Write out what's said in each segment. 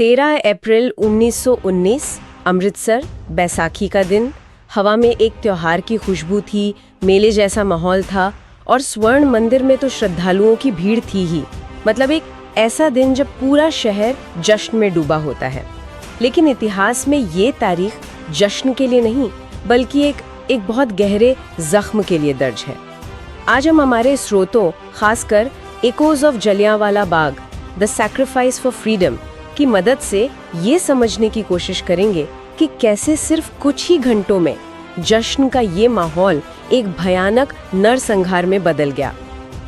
13 अप्रैल 1919 अमृतसर, बैसाखी का दिन। हवा में एक त्योहार की खुशबू थी, मेले जैसा माहौल था और स्वर्ण मंदिर में तो श्रद्धालुओं की भीड़ थी ही। मतलब एक ऐसा दिन जब पूरा शहर जश्न में डूबा होता है। लेकिन इतिहास में ये तारीख जश्न के लिए नहीं बल्कि एक बहुत गहरे जख्म के लिए दर्ज है। आज हम हमारे स्रोतों, खासकर echoes of Jallianwala Bagh, the sacrifice for freedom की मदद से ये समझने की कोशिश करेंगे कि कैसे सिर्फ कुछ ही घंटों में जश्न का ये माहौल एक भयानक नरसंहार में बदल गया।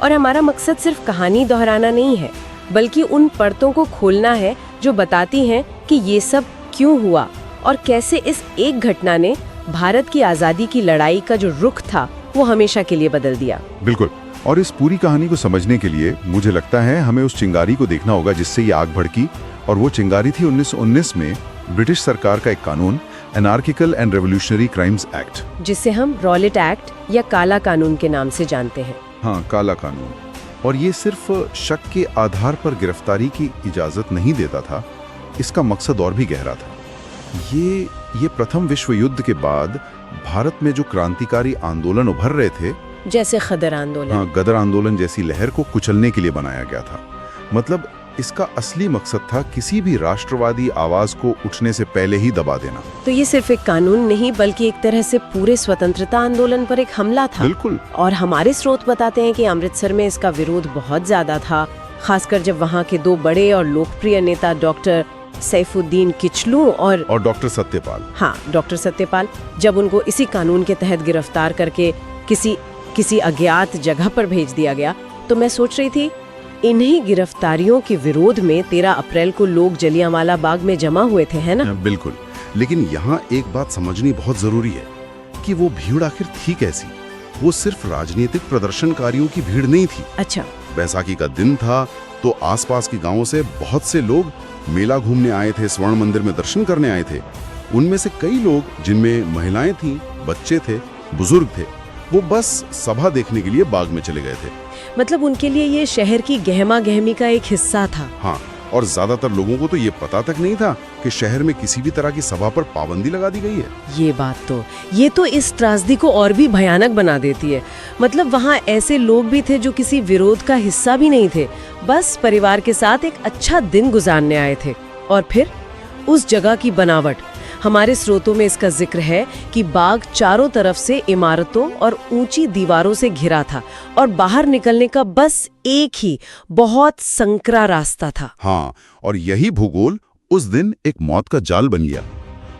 और हमारा मकसद सिर्फ कहानी दोहराना नहीं है बल्कि उन परतों को खोलना है जो बताती हैं कि ये सब क्यों हुआ और कैसे इस एक घटना ने भारत की आज़ादी की लड़ाई का जो रुख था वो हमेशा के लिए बदल दिया। बिल्कुल। और इस पूरी कहानी को समझने के लिए मुझे लगता है हमें उस चिंगारी को देखना होगा जिससे ये आग भड़की। और वो चिंगारी थी 1919 में ब्रिटिश सरकार का एक कानून, anarchical and revolutionary crimes act, जिसे हम रॉलेट एक्ट या काला कानून के नाम से जानते हैं। हाँ, काला कानून। और ये सिर्फ शक के आधार पर गिरफ्तारी की इजाजत नहीं देता था, इसका मकसद और भी गहरा था। ये प्रथम विश्व युद्ध के बाद भारत में जो क्रांतिकारी आंदोलन उभर रहे थे, जैसे गदर आंदोलन, हाँ, गदर आंदोलन जैसी लहर को कुचलने के लिए बनाया गया था। मतलब इसका असली मकसद था किसी भी राष्ट्रवादी आवाज को उठने से पहले ही दबा देना। तो ये सिर्फ एक कानून नहीं बल्कि एक तरह से पूरे स्वतंत्रता आंदोलन पर एक हमला था। बिल्कुल। और हमारे स्रोत बताते हैं कि अमृतसर में इसका विरोध बहुत ज्यादा था, खासकर जब वहाँ के दो बड़े और लोकप्रिय नेता डॉक्टर सैफुद्दीन किचलू और डॉक्टर सत्यपाल, हाँ, डॉक्टर सत्यपाल, जब उनको इसी कानून के तहत गिरफ्तार करके किसी अज्ञात जगह पर भेज दिया गया। तो मैं सोच रही थी इन्हीं गिरफ्तारियों के विरोध में 13 अप्रैल को लोग जलियांवाला बाग में जमा हुए थे, है ना? बिल्कुल। लेकिन यहाँ एक बात समझनी बहुत जरूरी है कि वो भीड़ आखिर थी कैसी। वो सिर्फ राजनीतिक प्रदर्शनकारियों की भीड़ नहीं थी। अच्छा। बैसाखी का दिन था तो आसपास के गांवों से बहुत से लोग मेला घूमने आए थे, स्वर्ण मंदिर में दर्शन करने आए थे। उनमें से कई लोग, जिनमें महिलाएं थीं, बच्चे थे, बुजुर्ग थे, वो बस सभा देखने के लिए बाग में चले गए थे। मतलब उनके लिए ये शहर की गहमा गहमी का एक हिस्सा था। हाँ, और ज्यादातर लोगों को तो ये पता तक नहीं था कि शहर में किसी भी तरह की सभा पर पाबंदी लगा दी गई है। ये तो इस त्रासदी को और भी भयानक बना देती है। मतलब वहाँ ऐसे लोग भी थे जो किसी विरोध का हिस्सा भी नहीं थे, बस परिवार के साथ एक अच्छा दिन गुजारने आए थे। और फिर उस जगह की बनावट, हमारे स्रोतों में इसका जिक्र है कि बाग चारों तरफ से इमारतों और ऊंची दीवारों से घिरा था और बाहर निकलने का बस एक ही बहुत संकरा रास्ता था। हाँ, और यही भूगोल उस दिन एक मौत का जाल बन गया।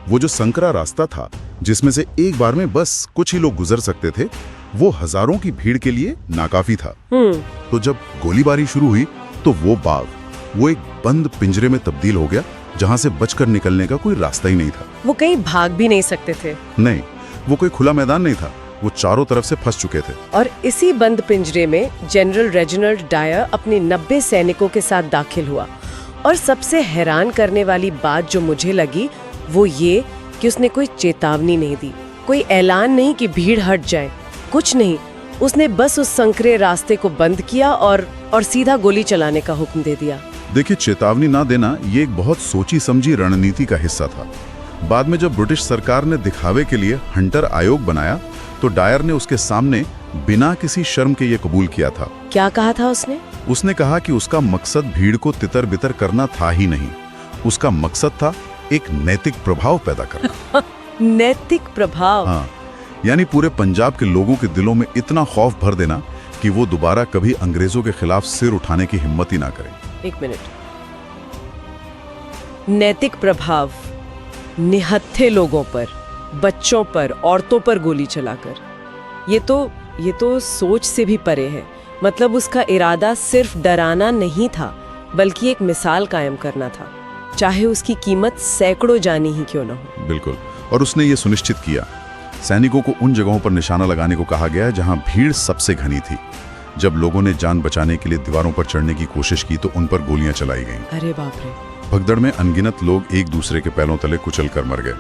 वो जो संकरा रास्ता था जिसमें से एक बार में बस कुछ ही लोग गुजर सकते थे, वो हजारों की भीड़ के लिए नाकाफी था। तो जब गोलीबारी शुरू हुई तो वो बाग, वो एक बंद पिंजरे में तब्दील हो गया जहां से बचकर निकलने का कोई रास्ता ही नहीं था। वो कहीं भाग भी नहीं सकते थे। नहीं, वो कोई खुला मैदान नहीं था, वो चारों तरफ से फंस चुके थे। और इसी बंद पिंजरे में जनरल रेजिनाल्ड डायर अपने 90 सैनिकों के साथ दाखिल हुआ। और सबसे हैरान करने वाली बात जो मुझे लगी वो ये कि उसने कोई चेतावनी नहीं दी, कोई ऐलान नहीं कि भीड़ हट जाए, कुछ नहीं। उसने बस उस संकरे रास्ते को बंद किया और सीधा गोली चलाने का हुक्म दे दिया। देखिए, चेतावनी ना देना ये एक बहुत सोची समझी रणनीति का हिस्सा था। बाद में जब ब्रिटिश सरकार ने दिखावे के लिए हंटर आयोग बनाया तो डायर ने उसके सामने बिना किसी शर्म के ये कबूल किया था। क्या कहा था उसने? उसने कहा कि उसका मकसद भीड़ को तितर बितर करना था ही नहीं, उसका मकसद था एक नैतिक प्रभाव पैदा करना। नैतिक प्रभाव? हाँ, यानी पूरे पंजाब के लोगों के दिलों में इतना खौफ भर देना कि वो दोबारा कभी अंग्रेजों के खिलाफ सिर उठाने की हिम्मत ही ना करें। एक मिनट, नैतिक प्रभाव, निहत्थे लोगों पर, बच्चों पर, औरतों पर गोली चलाकर, ये तो सोच से भी परे है। मतलब उसका इरादा सिर्फ डराना नहीं था बल्कि एक मिसाल कायम करना था, चाहे उसकी कीमत सैकड़ों जानी ही क्यों न हो। बिल्कुल। और उसने ये सुनिश्चित किया, सैनिकों को उन जगहों पर निशाना लगाने को कहा गया जहां भीड़ सबसे घनी थी। जब लोगों ने जान बचाने के लिए दीवारों पर चढ़ने की कोशिश की तो उन पर गोलियां चलाई गईं। अरे बाप रे। भगदड़ में अनगिनत लोग एक दूसरे के पैरों तले कुचल कर मर गए।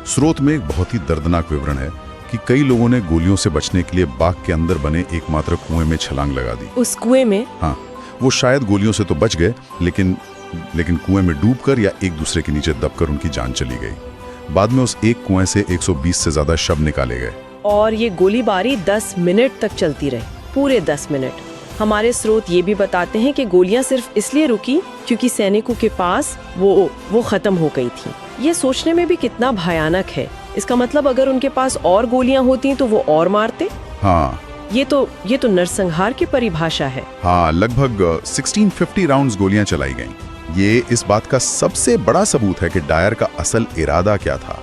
स्रोत में एक बहुत ही दर्दनाक विवरण है कि कई लोगों ने गोलियों से बचने के लिए बाग के अंदर बने एकमात्र कुएं में छलांग लगा दी। उस कुएं में? हाँ, वो शायद गोलियों से तो बच गए, लेकिन लेकिन कुएं में डूबकर या एक दूसरे के नीचे दबकर उनकी जान चली गई। बाद में उस एक कुएं से 120 से ज्यादा शव निकाले गए। और ये गोलीबारी 10 मिनट तक चलती रही, पूरे 10 मिनट। हमारे स्रोत ये भी बताते हैं कि गोलियां सिर्फ इसलिए रुकी क्योंकि सैनिकों के पास वो खत्म हो गई थी। ये सोचने में भी कितना भयानक है। इसका मतलब अगर उनके पास और गोलियां होती तो वो और मारते। हाँ, ये तो नरसंहार की परिभाषा है। हाँ, लगभग 1650 राउंड्स गोलियां चलाई गईं। ये इस बात का सबसे बड़ा सबूत है कि डायर का असल इरादा क्या था,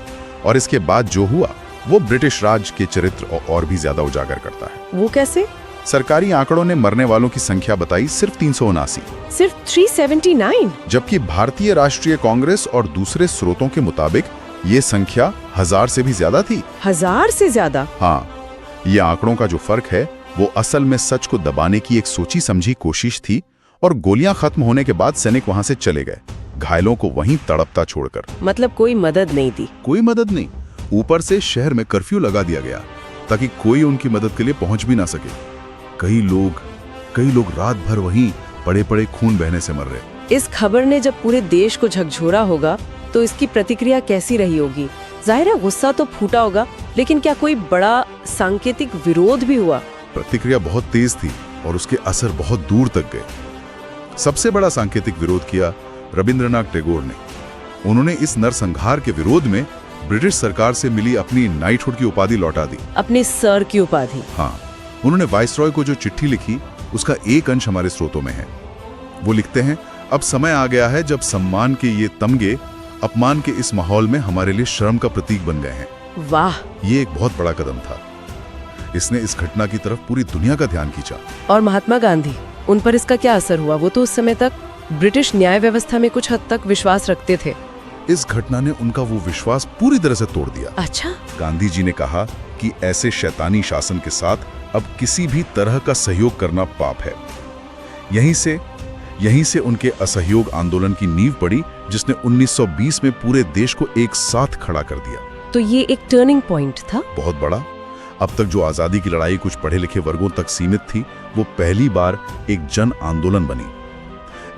और इसके बाद जो हुआ वो ब्रिटिश राज के चरित्र और भी ज्यादा उजागर करता है। वो कैसे? सरकारी आंकड़ों ने मरने वालों की संख्या बताई सिर्फ 379, सिर्फ 379, जबकि भारतीय राष्ट्रीय कांग्रेस और दूसरे स्रोतों के मुताबिक ये संख्या 1000 से भी ज्यादा थी। 1000 से ज्यादा? हाँ, ये आंकड़ों का जो फर्क है वो असल में सच को दबाने की एक सोची समझी कोशिश थी, और गोलियां खत्म होने के बाद सैनिक वहां से चले गए, घायलों को वहीं तड़पता छोड़कर। मतलब कोई मदद नहीं दी? कोई मदद नहीं। ऊपर से शहर में कर्फ्यू लगा दिया गया ताकि कोई उनकी मदद के लिए पहुंच भी ना सके। कई लोग रात भर वहीं पड़े पड़े खून बहने से मर रहे। इस खबर ने जब पूरे देश को झकझोरा होगा तो इसकी प्रतिक्रिया कैसी रही होगी? जाहिर है गुस्सा तो फूटा होगा, लेकिन क्या कोई बड़ा सांकेतिक विरोध भी हुआ? प्रतिक्रिया बहुत तेज थी और उसके असर बहुत दूर तक गए। सबसे बड़ा सांकेतिक विरोध किया रविंद्रनाथ टैगोर ने। उन्होंने इस नरसंहार के विरोध में ब्रिटिश सरकार से मिली अपनी नाइटहुड की उपाधि लौटा दी। अपने सर की उपाधि? हाँ, उन्होंने वाइसरॉय को जो चिट्ठी लिखी उसका एक अंश हमारे स्रोतों में है। वो लिखते हैं, अब समय आ गया है जब सम्मान के ये तमगे अपमान के इस माहौल में हमारे लिए शर्म का प्रतीक बन गए हैं। वाह, ये एक बहुत बड़ा कदम था। इसने इस घटना की तरफ पूरी दुनिया का ध्यान खींचा। और महात्मा गांधी, उन पर इसका क्या असर हुआ? वो तो उस समय तक ब्रिटिश न्याय व्यवस्था में कुछ हद तक विश्वास रखते थे। इस घटना ने उनका वो विश्वास पूरी तरह से तोड़ दिया। अच्छा? गांधी जी ने कहा कि ऐसे शैतानी शासन के साथ अब किसी भी तरह का सहयोग करना पाप है। यहीं से उनके असहयोग आंदोलन की नींव पड़ी, जिसने 1920 में पूरे देश को एक साथ खड़ा कर दिया। तो ये एक टर्निंग पॉइंट था? बहुत बड़ा। अब तक जो आजादी की लड़ाई कुछ पढ़े लिखे वर्गों तक सीमित थी, वो पहली बार एक जन आंदोलन बनी।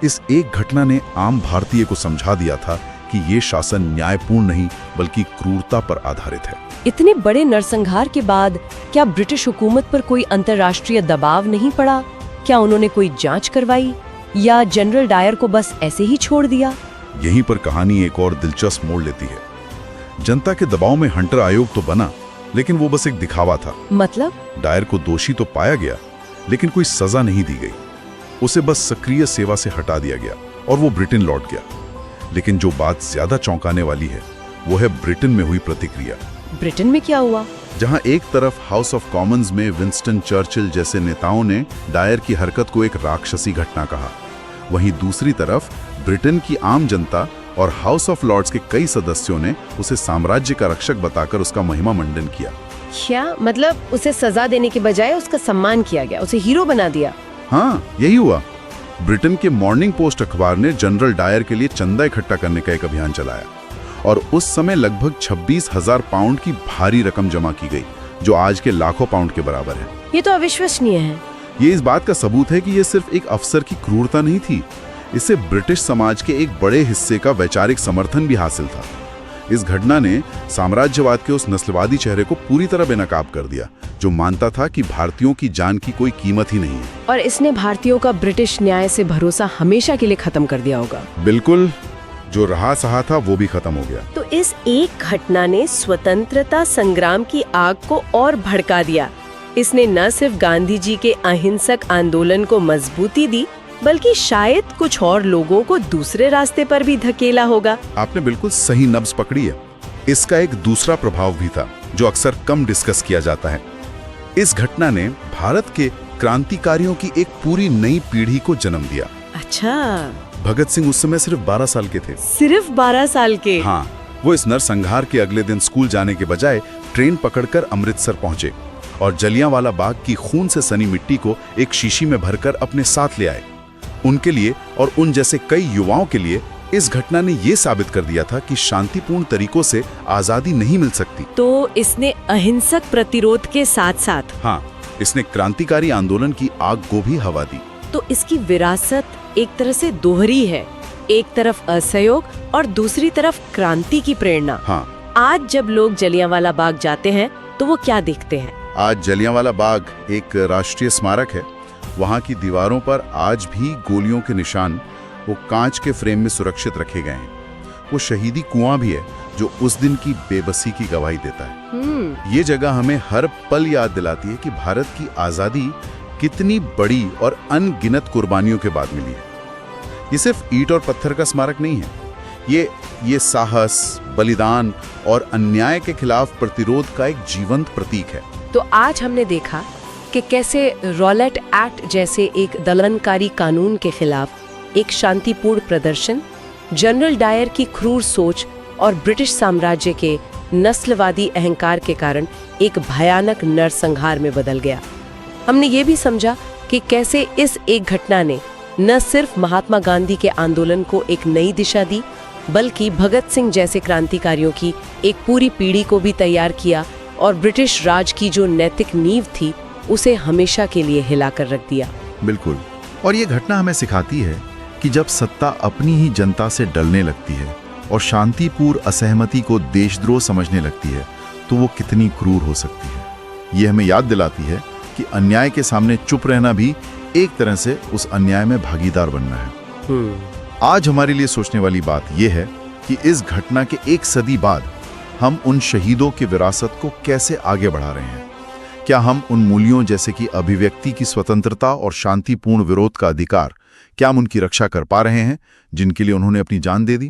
इस एक घटना ने आम भारतीय को समझा दिया था कि ये शासन न्यायपूर्ण नहीं बल्कि क्रूरता पर आधारित है। इतने बड़े नरसंहार के बाद क्या ब्रिटिश हुकूमत पर कोई अंतर्राष्ट्रीय दबाव नहीं पड़ा? क्या उन्होंने कोई जांच करवाई या जनरल डायर को बस ऐसे ही छोड़ दिया? यहीं पर कहानी एक और दिलचस्प मोड़ लेती है। जनता के दबाव में हंटर आयोग तो बना, लेकिन वो बस एक दिखावा था। मतलब? डायर को दोषी तो पाया गया, लेकिन कोई सजा नहीं दी गई। उसे बस सक्रिय सेवा से हटा दिया गया और वो ब्रिटेन लौट गया। लेकिन जो बात ज्यादा चौंकाने वाली है वो है ब्रिटेन में हुई प्रतिक्रिया। ब्रिटेन में क्या हुआ? जहां एक तरफ हाउस ऑफ कॉमन्स में विंस्टन चर्चिल जैसे नेताओं ने डायर की हरकत को एक राक्षसी घटना कहा, वहीं दूसरी तरफ ब्रिटेन की आम जनता और हाउस ऑफ लॉर्ड्स के कई सदस्यों ने उसे साम्राज्य का रक्षक बताकर उसका महिमा मंडन किया। क्या मतलब उसे सजा देने के बजाय उसका सम्मान किया गया, उसे हीरो बना दिया? हाँ, यही हुआ। ब्रिटेन के मॉर्निंग पोस्ट अखबार ने जनरल डायर के लिए चंदा इकट्ठा करने का एक अभियान चलाया और उस समय लगभग 26,000 पाउंड की भारी रकम जमा की गई, जो आज के लाखों पाउंड के बराबर है। ये तो अविश्वसनीय है। ये इस बात का सबूत है कि ये सिर्फ एक अफसर की क्रूरता नहीं थी, इससे ब्रिटिश समाज के एक बड़े हिस्से का वैचारिक समर्थन भी हासिल था। इस घटना ने साम्राज्यवाद के उस नस्लवादी चेहरे को पूरी तरह बेनकाब कर दिया, जो मानता था कि भारतीयों की जान की कोई कीमत ही नहीं है। और इसने भारतीयों का ब्रिटिश न्याय से भरोसा हमेशा के लिए खत्म कर दिया होगा। बिल्कुल, जो रहा सहा था वो भी खत्म हो गया। तो इस एक घटना ने स्वतंत्रता संग्राम की आग को और भड़का दिया। इसने न सिर्फ गांधी जी के अहिंसक आंदोलन को मजबूती दी, बल्कि शायद कुछ और लोगों को दूसरे रास्ते पर भी धकेला होगा। आपने बिल्कुल सही नब्ज पकड़ी है। इसका एक दूसरा प्रभाव भी था जो अक्सर कम डिस्कस किया जाता है। इस घटना ने भारत के क्रांतिकारियों की एक पूरी नई पीढ़ी को जन्म दिया। अच्छा, भगत सिंह उस समय सिर्फ 12 साल के थे। सिर्फ 12 साल के? हाँ, वो इस नरसंहार के अगले दिन स्कूल जाने के बजाय ट्रेन पकड़कर अमृतसर पहुंचे और जलियांवाला बाग की खून से सनी मिट्टी को एक शीशी में भरकर अपने साथ ले आए। उनके लिए और उन जैसे कई युवाओं के लिए इस घटना ने ये साबित कर दिया था कि शांतिपूर्ण तरीकों से आजादी नहीं मिल सकती। तो इसने अहिंसक प्रतिरोध के साथ साथ हाँ, इसने क्रांतिकारी आंदोलन की आग को भी हवा दी। तो इसकी विरासत एक तरह से दोहरी है। एक तरफ असहयोग और दूसरी तरफ क्रांति की प्रेरणा। हाँ, आज जब लोग जलियांवाला बाग जाते हैं तो वो क्या देखते हैं? आज जलियांवाला बाग एक राष्ट्रीय स्मारक है। वहाँ की दीवारों पर आज भी गोलियों के निशान वो कांच के फ्रेम में सुरक्षित रखे गए हैं। वो शहीदी कुआं भी है जो उस दिन की बेबसी की गवाही देता है। ये जगह हमें हर पल याद दिलाती है कि भारत की आज़ादी कितनी बड़ी और अनगिनत कुर्बानियों के बाद मिली है। ये सिर्फ ईंट और पत्थर का स्मारक नहीं है, ये साहस, बलिदान और अन्याय के खिलाफ प्रतिरोध का एक जीवंत प्रतीक है। तो आज हमने देखा कि कैसे रॉलेट एक्ट जैसे एक दमनकारी कानून के खिलाफ एक शांतिपूर्ण प्रदर्शन जनरल डायर की क्रूर सोच और ब्रिटिश साम्राज्य के नस्लवादी अहंकार के कारण एक भयानक नरसंहार में बदल गया। हमने ये भी समझा कि कैसे इस एक घटना ने न सिर्फ महात्मा गांधी के आंदोलन को एक नई दिशा दी, बल्कि भगत सिंह जैसे क्रांतिकारियों की एक पूरी पीढ़ी को भी तैयार किया और ब्रिटिश राज की जो नैतिक नींव थी उसे हमेशा के लिए हिलाकर रख दिया। बिल्कुल। और ये घटना हमें सिखाती है कि जब सत्ता अपनी ही जनता से डलने लगती है और शांतिपूर्ण असहमति को देशद्रोह समझने लगती है तो वो कितनी क्रूर हो सकती है। ये हमें याद दिलाती है कि अन्याय के सामने चुप रहना भी एक तरह से उस अन्याय में भागीदार बनना है। आज हमारे लिए सोचने वाली बात यह है कि इस घटना के एक सदी बाद हम उन शहीदों की विरासत को कैसे आगे बढ़ा रहे हैं। क्या हम उन मूल्यों जैसे कि अभिव्यक्ति की स्वतंत्रता और शांतिपूर्ण विरोध का अधिकार, क्या हम उनकी रक्षा कर पा रहे हैं जिनके लिए उन्होंने अपनी जान दे दी?